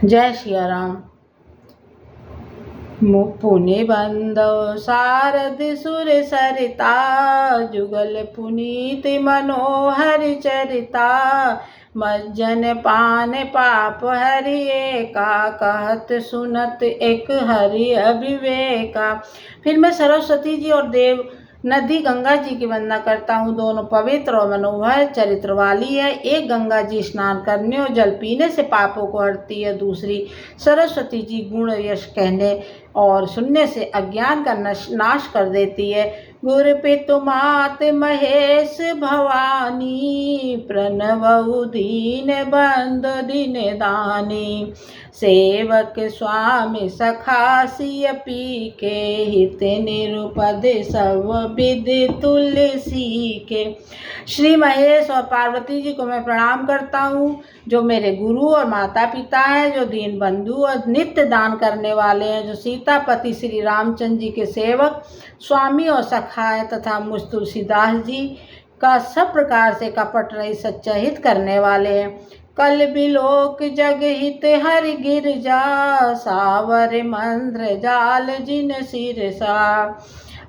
जय सिया राम। पुनि बंदव शारद सुर सरिता, जुगल पुनीत मनोहर चरिता। मज्जन पान पाप हरि एका, कहत सुनत एक हरि अविवेका। फिर मैं सरस्वती जी और देव नदी गंगा जी की वंदना करता हूँ। दोनों पवित्र और मनोहर चरित्र वाली है। एक गंगा जी स्नान करने और जल पीने से पापों को हरती है, दूसरी सरस्वती जी गुण यश कहने और सुनने से अज्ञान का नाश कर देती है। गुर पितु मात महेश भवानी, प्रणवउ दीन बंधु दिन दानी। सेवक स्वामी सखा सिय पी के, हित निरुपद सब विधि तुलसी के। श्री महेश और पार्वती जी को मैं प्रणाम करता हूँ, जो मेरे गुरु और माता पिता हैं, जो दीन बंधु और नित्य दान करने वाले हैं, जो सीतापति श्री रामचंद्र जी के सेवक स्वामी और सखा है, तथा मुझ तुलसीदास जी का सब प्रकार से कपट रहित सच्चा हित करने वाले हैं। कल बिलोक जग हित हरि गिरजा, सावर मंद्र जाल जिन सिरसा।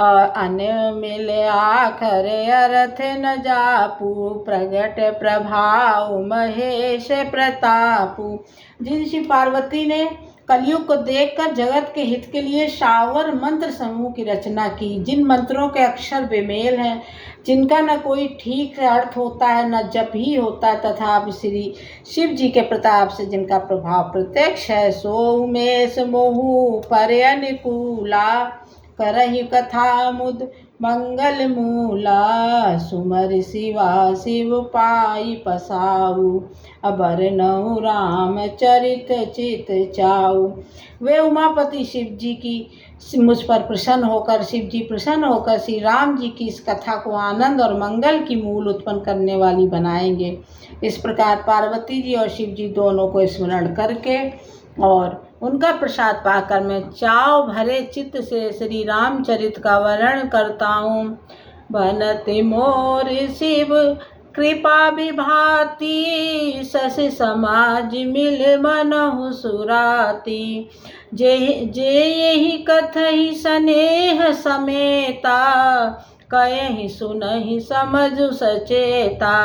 अन मिल आखर अर्थ न जापू, प्रगट प्रभाव महेश प्रतापू। जिन श्री पार्वती ने कलयुग को देखकर जगत के हित के लिए शावर मंत्र समूह की रचना की, जिन मंत्रों के अक्षर बेमेल हैं, जिनका न कोई ठीक से अर्थ होता है न जप ही होता है, तथा श्री शिव जी के प्रताप से जिनका प्रभाव प्रत्यक्ष है, सो उमेश मोहु पर अनुकूला, करहि कथा मुद मंगल मूला। सुमर शिवा शिव पाई पसाऊ, अबर नौ राम चरित चित चाऊ। वे उमापति शिव जी की मुझ पर प्रसन्न होकर, शिव जी प्रसन्न होकर श्री राम जी की इस कथा को आनंद और मंगल की मूल उत्पन्न करने वाली बनाएंगे। इस प्रकार पार्वती जी और शिव जी दोनों को स्मरण करके और उनका प्रसाद पाकर मैं चाव भरे चित्त से श्री रामचरित का वर्णन करता हूँ। बनति मोर शिव कृपा विभाती, सस समाज मिल मनहु सुराती। जे यही कथहि स्नेह समेता, कयहि सुनहि समझु सचेता।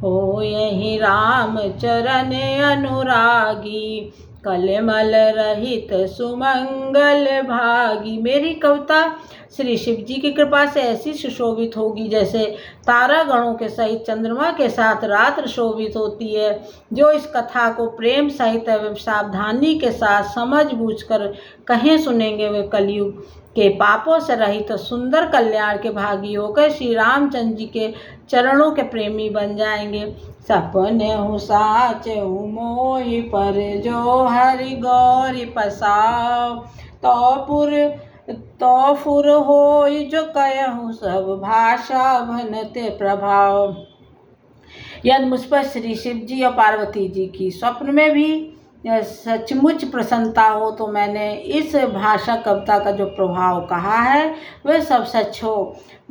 हो यही राम चरण अनुरागी, कलमल रहित सुमंगल भागी। मेरी कविता श्री शिव जी की कृपा से ऐसी सुशोभित होगी जैसे तारा गणों के सहित चंद्रमा के साथ रात्र शोभित होती है। जो इस कथा को प्रेम सहित एवं सावधानी के साथ समझ बूझ कर कहें सुनेंगे, वे कलयुग के पापों से रहित तो सुंदर कल्याण के भागी होकर श्री रामचंद्र जी के चरणों के प्रेमी बन जाएंगे। सपने हूँ साच हूँ मोहि पर, जो हरि गौरी पसाव। तो फुर होई जो कहूँ सब भाषा भनते प्रभाव। यदि मुझ पर श्री शिव जी और पार्वती जी की स्वप्न में भी सचमुच प्रसन्नता हो, तो मैंने इस भाषा कविता का जो प्रभाव कहा है वह सब सच हो।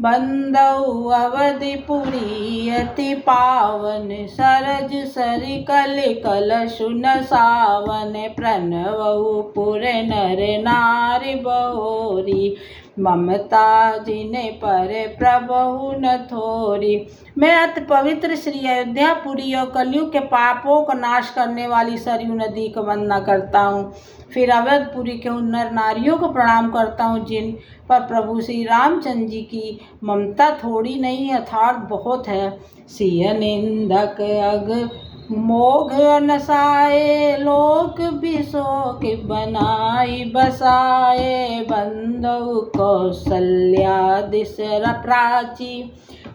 बंदौ अवधिपुरी अति पावन, सरज सरि कल कलशु न सावन। प्रणवउ पुर नर नारी बहोरी, ममता जिने पर प्रभु न थोरी। मैं अति पवित्र श्री अयोध्यापुरी और कलयुग के पापों का नाश करने वाली सरयू नदी को वंदना करता हूँ। फिर अवधपुरी के उन नर नारियों को प्रणाम करता हूँ जिन पर प्रभु श्री रामचंद्र जी की ममता थोड़ी नहीं अर्थात बहुत है। सिय निंदक अग मोघ नसाए, लोक बिशोक बनाई बसाए। बंदौ कौसल्या दिसर प्राची,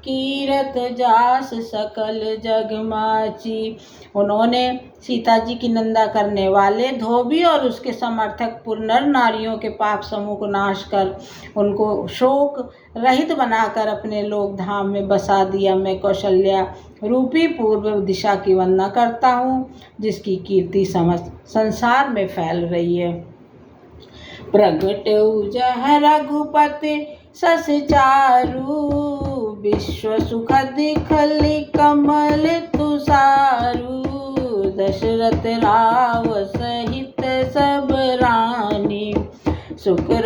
कीरत जास सकल जग माची। उन्होंने सीता जी की निंदा करने वाले धोबी और उसके समर्थक नर नारियों के पाप समूह को नाश कर उनको शोक रहित बनाकर अपने लोक धाम में बसा दिया। मैं कौशल्या रूपी पूर्व दिशा की वंदना करता हूँ, जिसकी कीर्ति समस्त संसार में फैल रही है। प्रगटउ जह रघुपति सस चारु, विश्व सुखद खलि कमल तुषारु। दशरथ राव सही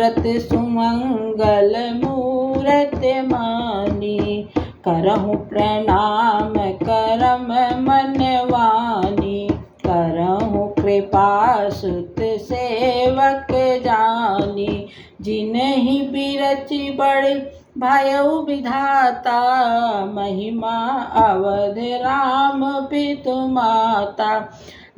सूरत सुमंगल मूरत मानी, करहु प्रणाम करम मन वानी, करहु कृपा सुत सेवक जानी, जिन्हि बिरचि बड़ि भयउ विधाता, महिमा अवध राम पितु माता।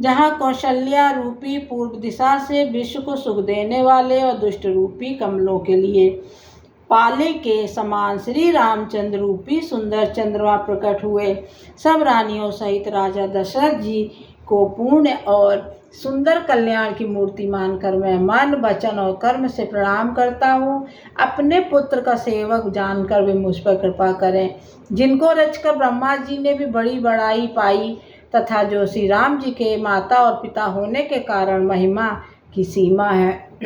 जहाँ कौशल्या रूपी पूर्व दिशा से विश्व को सुख देने वाले और दुष्ट रूपी कमलों के लिए पाले के समान श्री रामचंद्र रूपी सुंदर चंद्रमा प्रकट हुए। सब रानियों सहित राजा दशरथ जी को पूर्ण और सुंदर कल्याण की मूर्ति मानकर मैं मन वचन और कर्म से प्रणाम करता हूँ। अपने पुत्र का सेवक जानकर वे मुझ पर कृपा करें, जिनको रचकर ब्रह्मा जी ने भी बड़ी बड़ाई पाई तथा जो श्री राम जी के माता और पिता होने के कारण महिमा की सीमा है।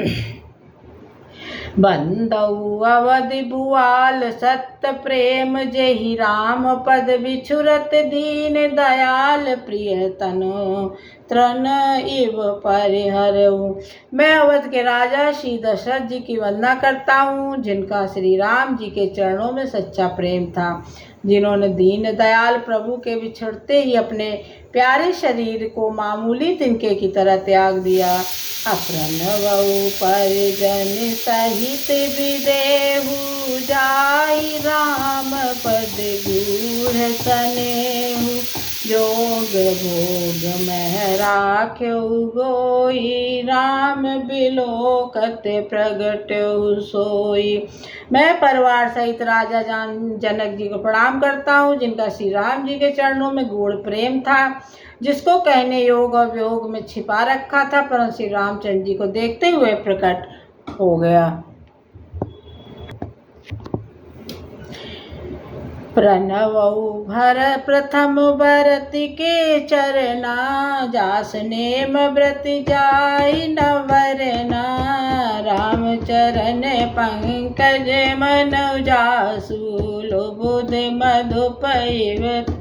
बंदौ अवधि भुआल सत्य प्रेम जेहि राम पद बिछुरत दीन दयाल प्रिय तनु त्रन इव परिहरऊ। मैं अवध के राजा श्री दशरथ जी की वंदना करता हूँ, जिनका श्री राम जी के चरणों में सच्चा प्रेम था, जिन्होंने दीन दयाल प्रभु के बिछड़ते ही अपने प्यारे शरीर को मामूली तिनके की तरह त्याग दिया। अप्रणवऊ परिजन सहित विदेहु, जाहि राम पद गूढ़ सनेहु, जोग भोग मह राख्यउ गोई, राम बिलोकत प्रगटउ सोई। मैं परिवार सहित राजा जनक जी को प्रणाम करता हूँ, जिनका श्री राम जी के चरणों में गूढ़ प्रेम था, जिसको कहने योग और वियोग में छिपा रखा था, परंतु श्री रामचंद्र जी को देखते हुए प्रकट हो गया। प्रणवऊ भर प्रथम भरत के चरना, जास नेम व्रत जाई न वरना, राम चरण पंकज मन जासु, लोबुध मधुपैवत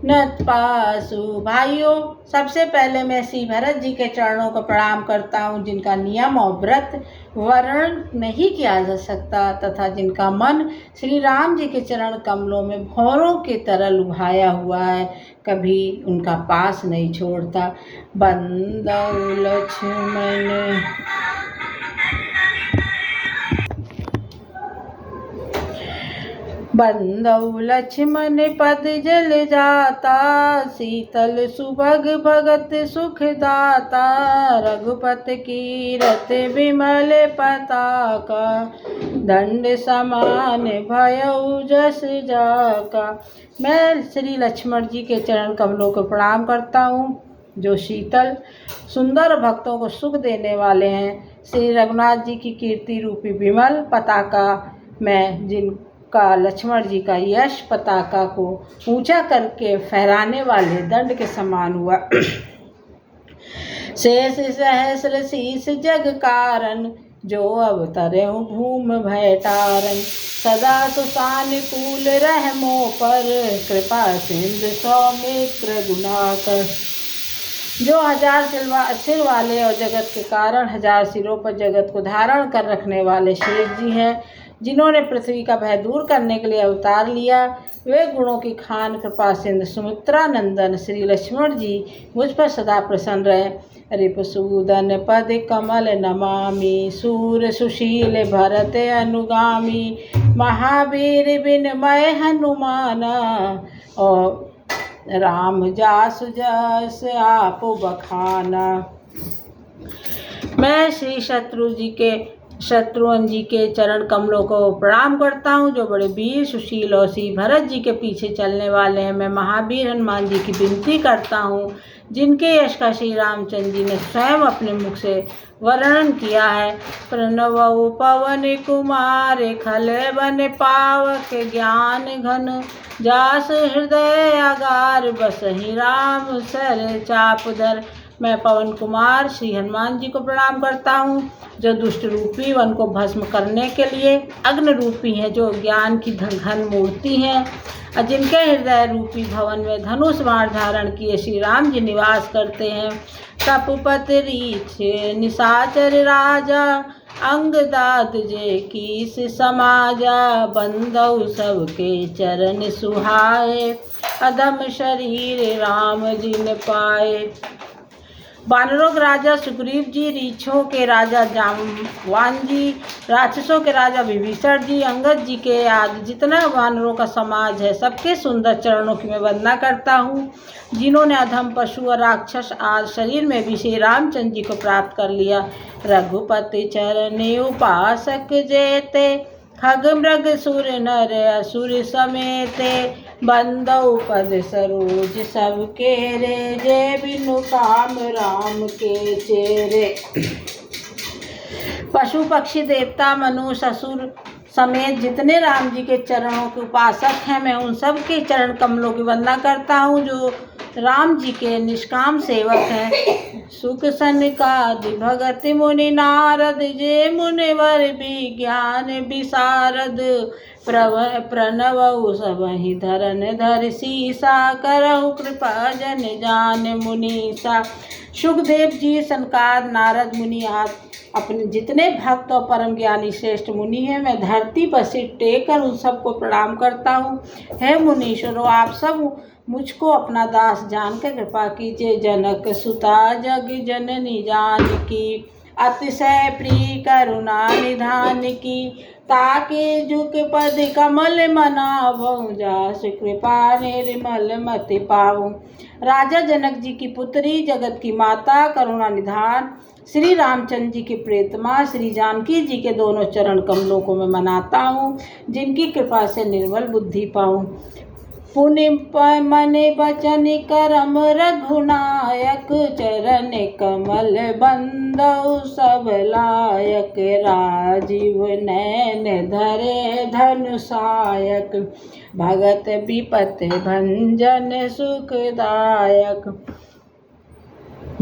नत पासु। भाइयों, सबसे पहले मैं श्री भरत जी के चरणों को प्रणाम करता हूँ, जिनका नियम और व्रत वर्णन नहीं किया जा सकता तथा जिनका मन श्री राम जी के चरण कमलों में भौरों के तरह लुभाया हुआ है, कभी उनका पास नहीं छोड़ता। बंदौ लक्ष्मण बंदौ लक्ष्मण पद जल जाता, शीतल सुभग भगत सुख दाता, रघुपति कीरत विमल पताका, दंड समान भयउ जस जाका। मैं श्री लक्ष्मण जी के चरण कमलों को प्रणाम करता हूँ, जो शीतल सुंदर भक्तों को सुख देने वाले हैं। श्री रघुनाथ जी की कीर्ति रूपी विमल पताका में जिनका लक्ष्मण जी का यश पताका को ऊंचा करके फहराने वाले दंड के समान हुआ। शेष सहस्र शीस जग कारण, जो अवतरहु भूम भय तारन, सदा सुसानुकूल रहमो पर, कृपा सिंधु सौमित्र गुणाकर। जो 1000 सिर वाले और जगत के कारण 1000 सिरों पर जगत को धारण कर रखने वाले शेष जी हैं, जिन्होंने पृथ्वी का भय दूर करने के लिए अवतार लिया, वे गुणों की खान कृपा सिंधु सुमित्रा नंदन श्री लक्ष्मण जी मुझ पर सदा प्रसन्न रहे। रिपुसूदन पद कमल नमामि, सूर सुशील भरत अनुगामी, महावीर विनमय हनुमाना, और राम जासु जस आप बखाना। मैं श्री शत्रुघ्न जी के चरण कमलों को प्रणाम करता हूँ, जो बड़े वीर सुशील और श्री भरत जी के पीछे चलने वाले हैं। मैं महावीर हनुमान जी की विनती करता हूँ, जिनके यश का श्री रामचंद्र जी ने स्वयं अपने मुख से वर्णन किया है। प्रणवउ पवन कुमार खल बन पावक ज्ञान घन, जास हृदय अगार बसहि राम सर चापधर। मैं पवन कुमार श्री हनुमान जी को प्रणाम करता हूँ, जो दुष्ट रूपी वन को भस्म करने के लिए अग्नि रूपी हैं, जो ज्ञान की घन मूर्ति हैं, और जिनके हृदय रूपी भवन में धनुष बाण धारण किए श्री राम जी निवास करते हैं। कपपत रीछ निशाचर राजा, अंगदात जे कीस समाजा, बंदौ सबके चरण सुहाए, अधम शरीर राम जिन पाए। वानरों के राजा सुग्रीव जी, रीछों के राजा जाम्बवान जी, राक्षसों के राजा विभीषण जी, अंगद जी के आदि जितना वानरों का समाज है, सबके सुंदर चरणों की मैं वंदना करता हूँ, जिन्होंने अधम पशु और राक्षस आदि शरीर में भी श्री रामचंद्र जी को प्राप्त कर लिया। रघुपति चरण उपासक जेते, खग मृग सुर नर असुर समेते, बंदौ पद सरोज सबके रे, जय बिनु काम राम के चेरे। पशु पक्षी देवता मनुष्य असुर समेत जितने राम जी के चरणों के उपासक हैं, मैं उन सब के चरण कमलों की वंदना करता हूँ जो राम जी के निष्काम सेवक हैं। सुख सनकादि भगत मुनि नारद, जे मुनिवर विज्ञान विशारद, प्रणवउ सबहि धरन धर सीसा, करहु कृपा जन जान मुनीसा। सुखदेव जी, सनकाद, नारद मुनि अपने जितने भक्त और परम ज्ञानी श्रेष्ठ मुनि हैं, मैं धरती पर सिर टेक कर उन सबको प्रणाम करता हूँ। हे मुनीश्वरों, आप सब मुझको अपना दास जानकर कृपा कीजिए। जनक सुता जग जननी जानकी, अतिशय प्रिय करुणा निधान की, ताके झुक पद कमल मनावऊं, जासु कृपा निर्मल मति पाऊं। राजा जनक जी की पुत्री, जगत की माता, करुणा निधान श्री रामचंद्र जी की प्रियतमा श्री जानकी जी के दोनों चरण कमलों को मैं मनाता हूँ, जिनकी कृपा से निर्मल बुद्धि पाऊँ। पुण्य मन बचन करम रघुनायक, चरण कमल बंदौ सब लायक, राजीव नैन धरे धनुषायक, भगत विपत भंजन सुखदायक।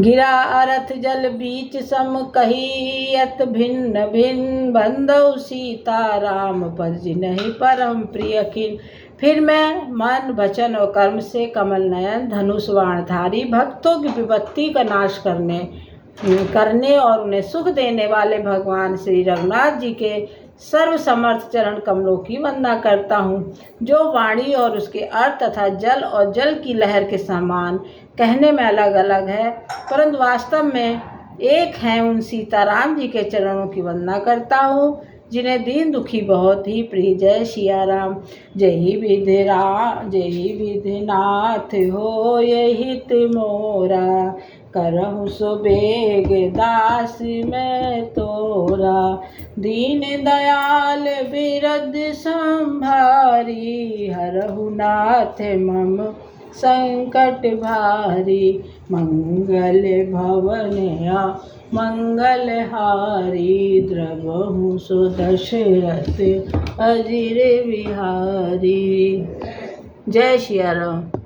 गिरा अरथ जल बीच सम कहियत, भिन्न भिन्न बंदौ सीता राम पद जिनहि परम प्रिय किन। फिर मैं मन वचन और कर्म से कमल नयन धनुष बाणधारी, भक्तों की विपत्ति का नाश करने और उन्हें सुख देने वाले भगवान श्री रघुनाथ जी के सर्व समर्थ चरण कमलों की वंदना करता हूँ, जो वाणी और उसके अर्थ तथा जल और जल की लहर के समान कहने में अलग अलग है, परंतु वास्तव में एक हैं। उन सीताराम जी के चरणों की वंदना करता हूँ, जिन्हें दीन दुखी बहुत ही प्रिय। जय सिया राम। जय विधिनाथ हो हित मोरा, करहु सो बेग दास मैं तोरा, दीन दयाल बिरद संभारी, हरहु नाथ मम संकट भारी, मंगल भवन मंगलहारी, द्रवहु सो दशरथ अजिर बिहारी। जय सिया राम।